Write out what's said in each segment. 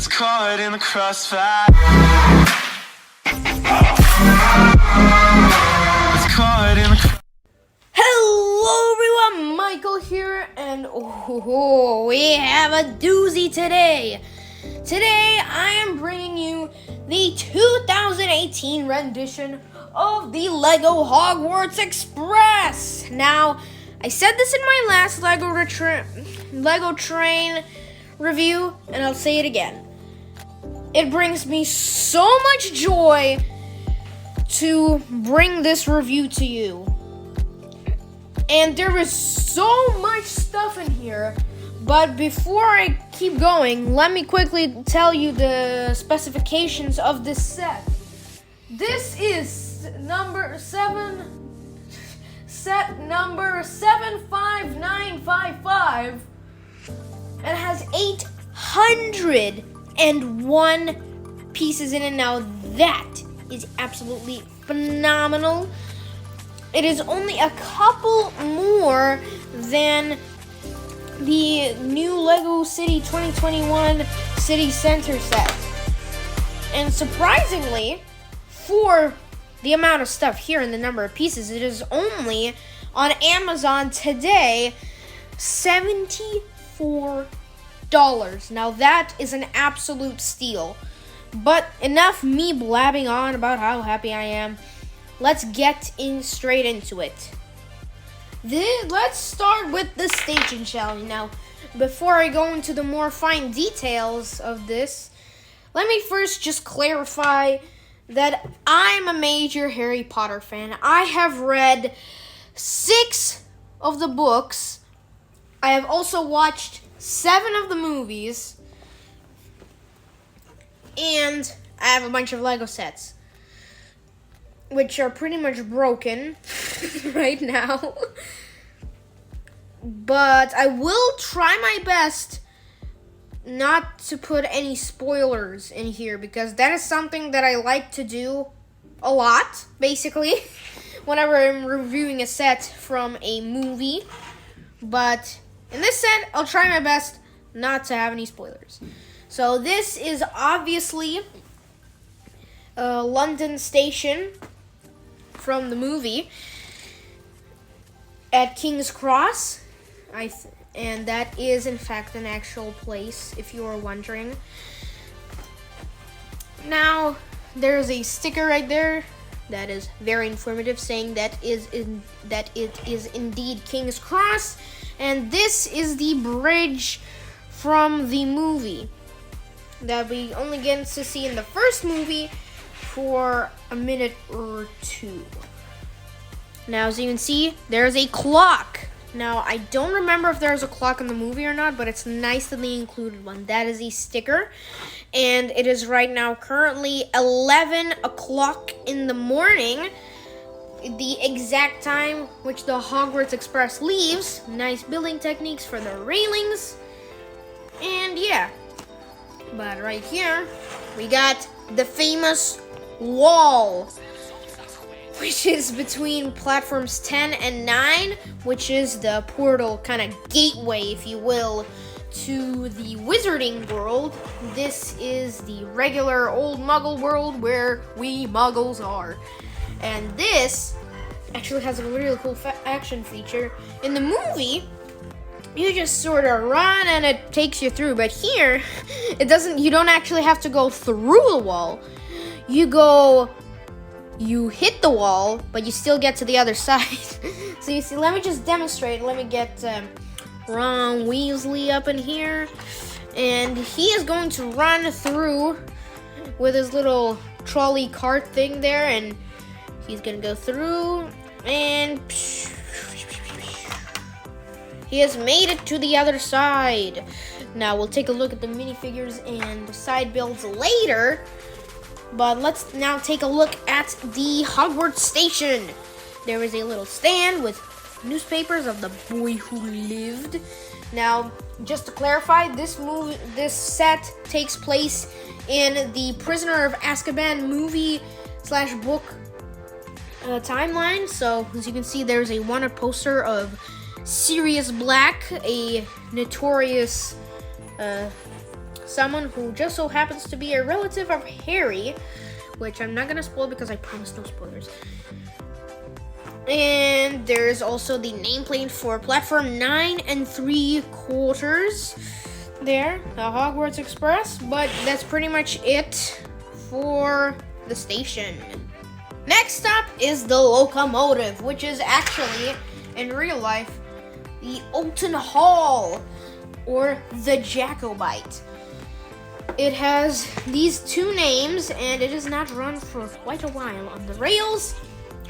It's caught in the crossfire. It's caught in the Hello everyone, Michael here, and we have a doozy today. Today I am bringing you the 2018 rendition of the Lego Hogwarts Express. Now, I said this in my last Lego Train review, and I'll say it again. It brings me so much joy to bring this review to you. And there is so much stuff in here, but before I keep going, let me quickly tell you the specifications of this set. This is set number 75955. It has 801 pieces in it. Now that is absolutely phenomenal. It is only a couple more than the new Lego City 2021 City Center set. And surprisingly, for the amount of stuff here and the number of pieces, it is only on Amazon today $74. Now that is an absolute steal. But enough me blabbing on about how happy I am. Let's get straight into it. Let's start with the staging, shall we? Now, before I go into the more fine details of this, let me first just clarify that I'm a major Harry Potter fan. I have read 6 of the books. I have also watched 7 of the movies. And I have a bunch of Lego sets, which are pretty much broken right now. But I will try my best not to put any spoilers in here, because that is something that I like to do a lot, basically, whenever I'm reviewing a set from a movie. But in this set, I'll try my best not to have any spoilers. So this is obviously London Station from the movie at King's Cross, and that is in fact an actual place, if you are wondering. Now, there's a sticker right there that is very informative, saying that it is indeed King's Cross, and this is the bridge from the movie that we only get to see in the first movie for a minute or two. Now, as you can see, there's a clock. Now, I don't remember if there's a clock in the movie or not, but it's nice that they included one. That is a sticker, and it is right now currently 11 o'clock in the morning, the exact time which the Hogwarts Express leaves. Nice building techniques for the railings, and yeah. But right here, we got the famous wall, which is between platforms 10 and 9, which is the portal, kind of gateway, if you will, to the Wizarding World. This is the regular old Muggle world where we Muggles are. And this actually has a really cool action feature. In the movie, you just sort of run and it takes you through, but here, you don't actually have to go through the wall. You hit the wall, but you still get to the other side. So you see, let me just demonstrate. Let me get Ron Weasley up in here, and he is going to run through with his little trolley cart thing there, and he's gonna go through, and he has made it to the other side. Now we'll take a look at the minifigures and the side builds later, but let's now take a look at the Hogwarts station. There is a little stand with newspapers of the boy who lived. Now, just to clarify, this set takes place in the Prisoner of Azkaban movie/book timeline. So, as you can see, there's a wanted poster of Sirius Black, a notorious someone who just so happens to be a relative of Harry, which I'm not gonna spoil because I promise no spoilers. And there's also the nameplate for platform 9 3/4 there, the Hogwarts Express, but that's pretty much it for the station. Next up is the locomotive, which is actually, in real life, the Alton Hall, or the Jacobite. It has these two names, and it has not run for quite a while on the rails,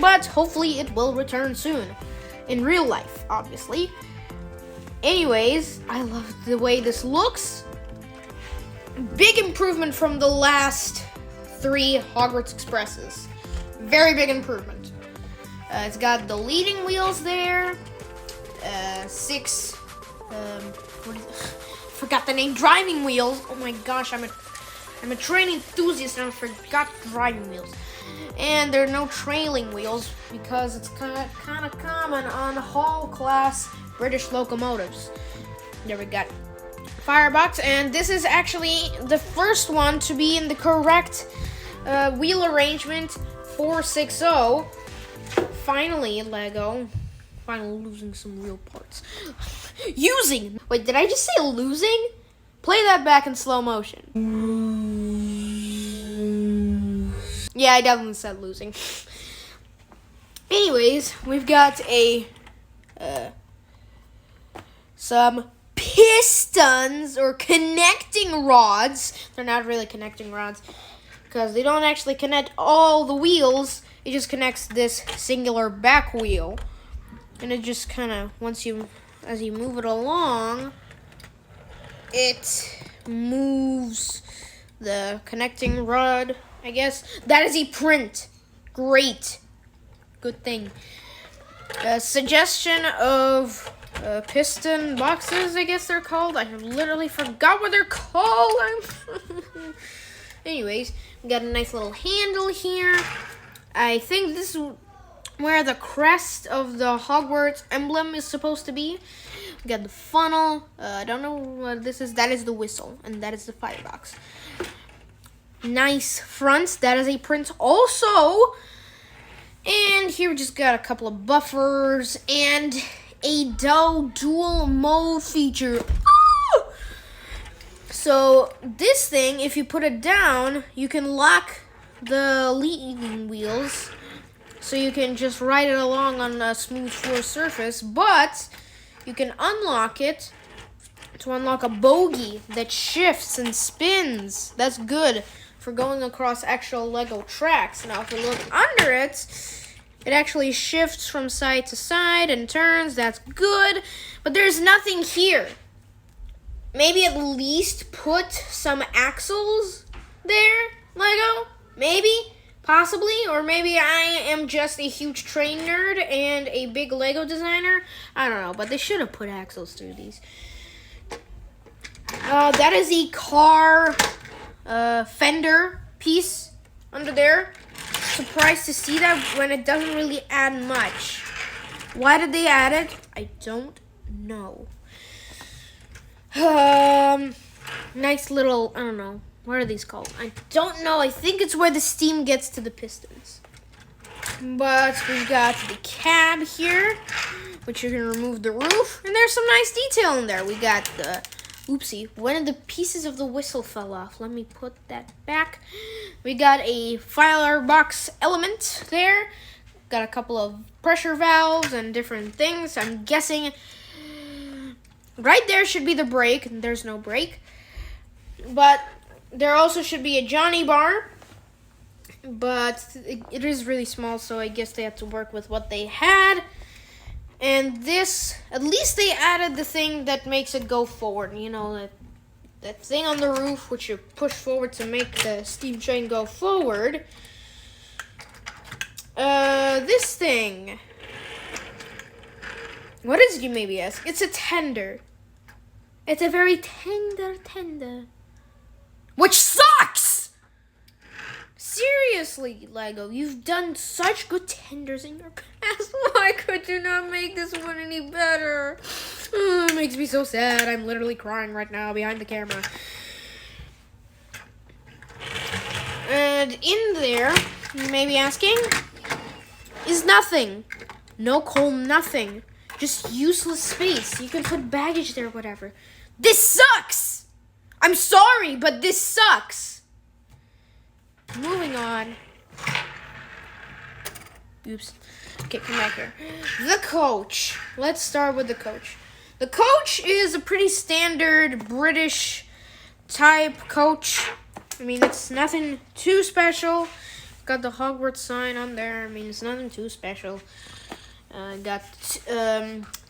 but hopefully it will return soon. In real life, obviously. Anyways, I love the way this looks. Big improvement from the last 3 Hogwarts Expresses. Very big improvement. It's got the leading wheels there. 6, forgot the name, driving wheels. Oh my gosh, I'm a train enthusiast and I forgot driving wheels. And there are no trailing wheels because it's kind of common on Hall class British locomotives. There we got firebox, and this is actually the first one to be in the correct wheel arrangement 460. Finally, Lego. Finally losing some real parts. Using! Wait, did I just say losing? Play that back in slow motion. Yeah, I definitely said losing. Anyways, we've got some pistons or connecting rods. They're not really connecting rods because they don't actually connect all the wheels. It just connects this singular back wheel. And it just kind of, as you move it along, it moves the connecting rod, I guess. That is a print. Great. Good thing. Suggestion of piston boxes, I guess they're called. I literally forgot what they're called. Anyways, we got a nice little handle here. I think this is where the crest of the Hogwarts emblem is supposed to be. We got the funnel. I don't know what this is. That is the whistle, and that is the firebox. Nice fronts. That is a print also. And here we just got a couple of buffers and a dual mode feature. Ah! So this thing, if you put it down, you can lock the leading wheels, so you can just ride it along on a smooth floor surface, but you can unlock it to unlock a bogie that shifts and spins. That's good for going across actual Lego tracks. Now, if you look under it, it actually shifts from side to side and turns. That's good, but there's nothing here. Maybe at least put some axles there, Lego? Maybe? Possibly, or maybe I am just a huge train nerd and a big Lego designer. I don't know, but they should have put axles through these. That is a car fender piece under there. Surprised to see that when it doesn't really add much. Why did they add it? I don't know. Nice little, I don't know. What are these called? I don't know. I think it's where the steam gets to the pistons. But we've got the cab here, which you can remove the roof. And there's some nice detail in there. We got the, oopsie, one of the pieces of the whistle fell off. Let me put that back. We got a firebox element there. Got a couple of pressure valves and different things. I'm guessing right there should be the brake. And there's no brake. But there also should be a Johnny bar, but it is really small, so I guess they have to work with what they had. And this, at least they added the thing that makes it go forward. You know, that thing on the roof, which you push forward to make the steam train go forward. This thing. What is it, you maybe ask? It's a tender. It's a very tender. Which sucks! Seriously, Lego, you've done such good tenders in your past. Why could you not make this one any better? Oh, it makes me so sad. I'm literally crying right now behind the camera. And in there, you may be asking, is nothing. No coal, nothing. Just useless space. You can put baggage there, whatever. This sucks! I'm sorry, but this sucks. Moving on. Oops. Okay, come back here. The coach. Let's start with the coach. The coach is a pretty standard British type coach. I mean, it's nothing too special. Got the Hogwarts sign on there. I mean, it's nothing too special. Got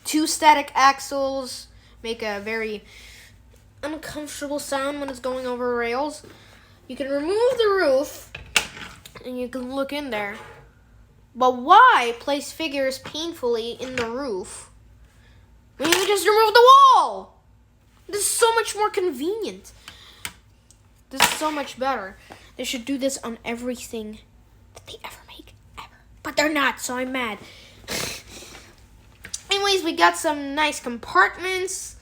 two static axles. Make a very uncomfortable sound when it's going over rails. You can remove the roof, and you can look in there. But why place figures painfully in the roof when you can just remove the wall? This is so much more convenient. This is so much better. They should do this on everything that they ever make, ever. But they're not, so I'm mad. Anyways, we got some nice compartments.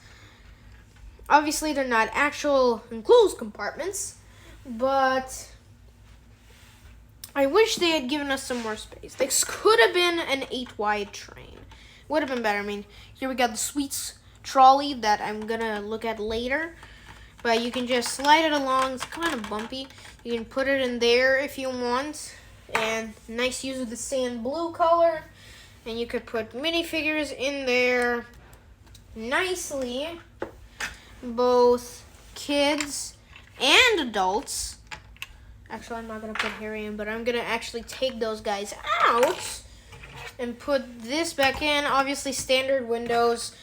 Obviously, they're not actual enclosed compartments, but I wish they had given us some more space. This could have been an 8-wide train. Would have been better. I mean, here we got the sweets trolley that I'm gonna look at later. But you can just slide it along. It's kind of bumpy. You can put it in there if you want. And nice use of the sand blue color. And you could put minifigures in there nicely. Both kids and adults. Actually, I'm not going to put Harry in, but I'm going to actually take those guys out and put this back in. Obviously, standard windows.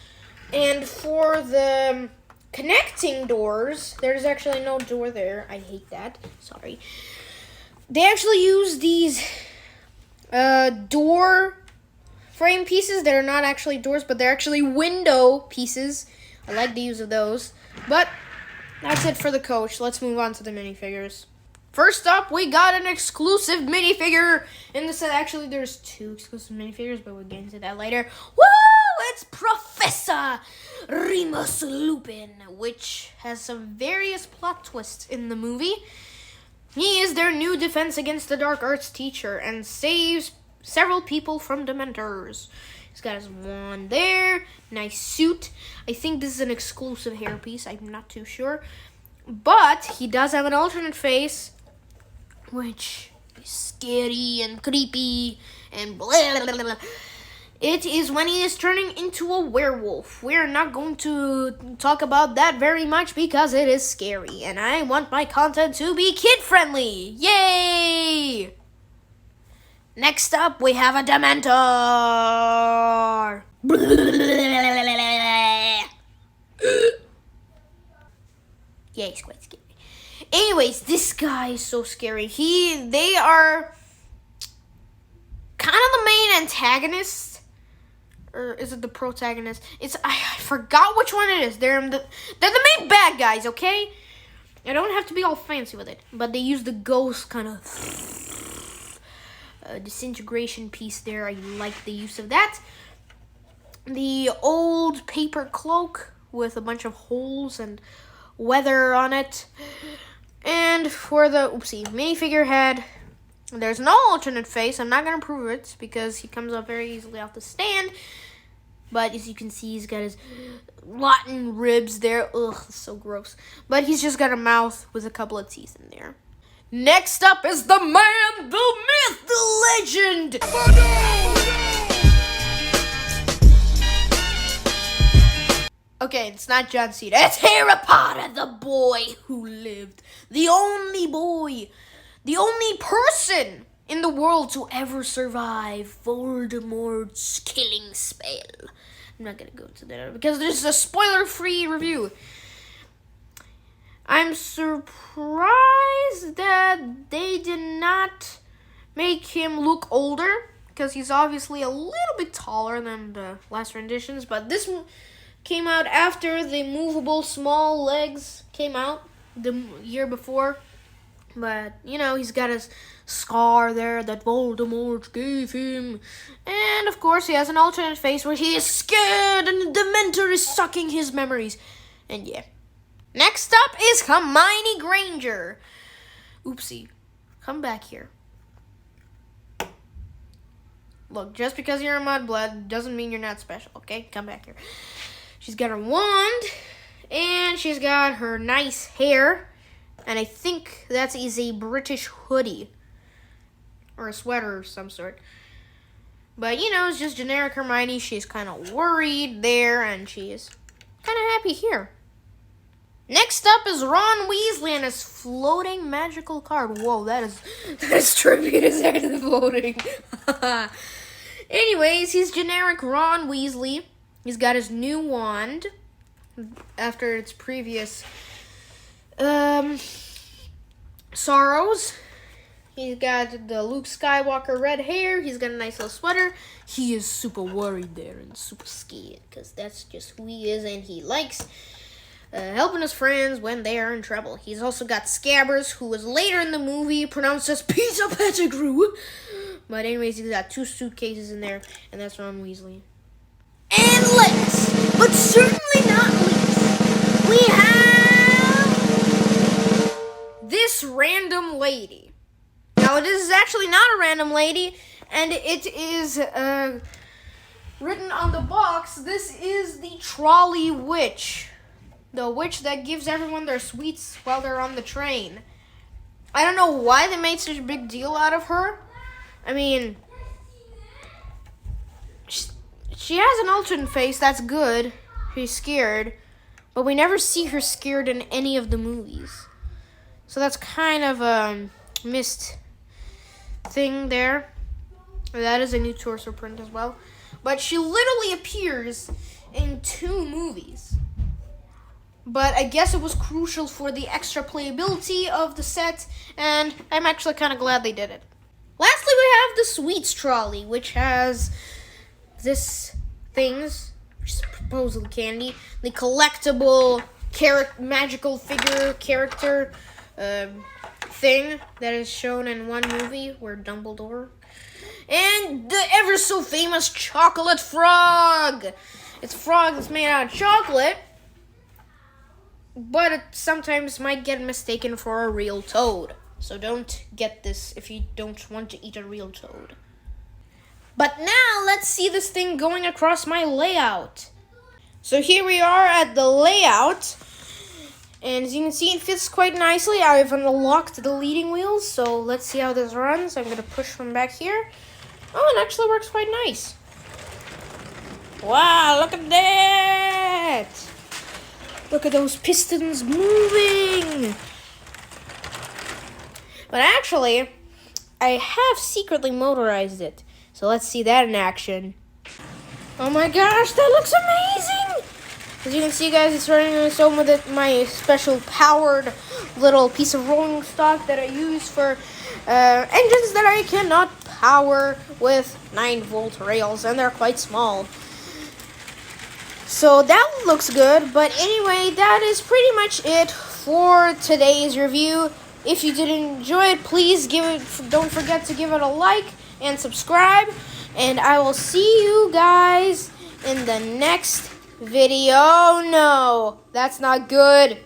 And for the connecting doors, there's actually no door there. I hate that. Sorry. They actually use these door frame pieces that are not actually doors, but they're actually window pieces. I like the use of those. But that's it for the coach. Let's move on to the minifigures. First up, we got an exclusive minifigure. In the set, actually, there's 2 exclusive minifigures, but we'll get into that later. Woo! It's Professor Remus Lupin, which has some various plot twists in the movie. He is their new defense against the dark arts teacher and saves several people from Dementors. He's got his wand there, nice suit. I think this is an exclusive hairpiece, I'm not too sure. But he does have an alternate face, which is scary and creepy and blah, blah, blah, blah. It is when he is turning into a werewolf. We're not going to talk about that very much because it is scary. And I want my content to be kid-friendly. Yay! Next up, we have a Dementor. Yeah, he's quite scary. Anyways, this guy is so scary. They are kind of the main antagonist. Or is it the protagonist? I forgot which one it is. They're the main bad guys, okay? I don't have to be all fancy with it. But they use the ghost kind of disintegration piece there. I like the use of that. The old paper cloak with a bunch of holes and weather on it. And for the minifigure head, there's no alternate face. I'm not going to prove it because he comes up very easily off the stand. But as you can see, he's got his rotten ribs there. Ugh, so gross. But he's just got a mouth with a couple of teeth in there. Next up is the man, the myth, the legend. Okay, it's not John Cena. It's Harry Potter, the boy who lived. The only boy. The only person in the world to ever survive Voldemort's killing spell. I'm not going to go into that because this is a spoiler-free review. I'm surprised that they did not make him look older because he's obviously a little bit taller than the last renditions, but this came out after the movable small legs came out the year before. But, you know, he's got his scar there that Voldemort gave him. And, of course, he has an alternate face where he is scared and the Dementor is sucking his memories. And, yeah. Next up is Hermione Granger. Oopsie. come back here. Look, just because you're a mudblood doesn't mean you're not special, okay? Come back here. She's got her wand, and she's got her nice hair, and I think that is a British hoodie, or a sweater of some sort. But, you know, it's just generic Hermione. She's kind of worried there, and she's kind of happy here. Next up is Ron Weasley and his floating magical card. Whoa, that is trippy to say the floating. Anyways, he's generic Ron Weasley. He's got his new wand after its previous sorrows. He's got the Luke Skywalker red hair. He's got a nice little sweater. He is super worried there and super scared because that's just who he is, and he likes helping his friends when they are in trouble. He's also got Scabbers, who was later in the movie pronounced as Peter Pettigrew. But anyways, he's got 2 suitcases in there, and that's Ron Weasley. And last, but certainly not least, we have this random lady. Now, it is actually not a random lady, and it is written on the box. This is the Trolley Witch. The witch that gives everyone their sweets while they're on the train. I don't know why they made such a big deal out of her. I mean, she has an alternate face, that's good. She's scared. But we never see her scared in any of the movies. So that's kind of a missed thing there. That is a new torso print as well. But she literally appears in 2 movies. But I guess it was crucial for the extra playability of the set, and I'm actually kind of glad they did it. Lastly, we have the Sweets Trolley, which has this things, which is supposedly candy, the collectible magical figure character thing that is shown in one movie where Dumbledore, and the ever so famous chocolate frog. It's a frog that's made out of chocolate, but it sometimes might get mistaken for a real toad. So don't get this if you don't want to eat a real toad. But now let's see this thing going across my layout. So here we are at the layout. And as you can see, it fits quite nicely. I've unlocked the leading wheels, so let's see how this runs. I'm going to push from back here. Oh, it actually works quite nice. Wow, look at that! Look at those pistons moving! But actually, I have secretly motorized it. So let's see that in action. Oh my gosh, that looks amazing! As you can see, guys, it's running on its own with my special powered little piece of rolling stock that I use for engines that I cannot power with 9-volt rails, and they're quite small. So that looks good, but anyway, that is pretty much it for today's review. If you did enjoy it, please don't forget to give it a like and subscribe, and I will see you guys in the next video. No, that's not good.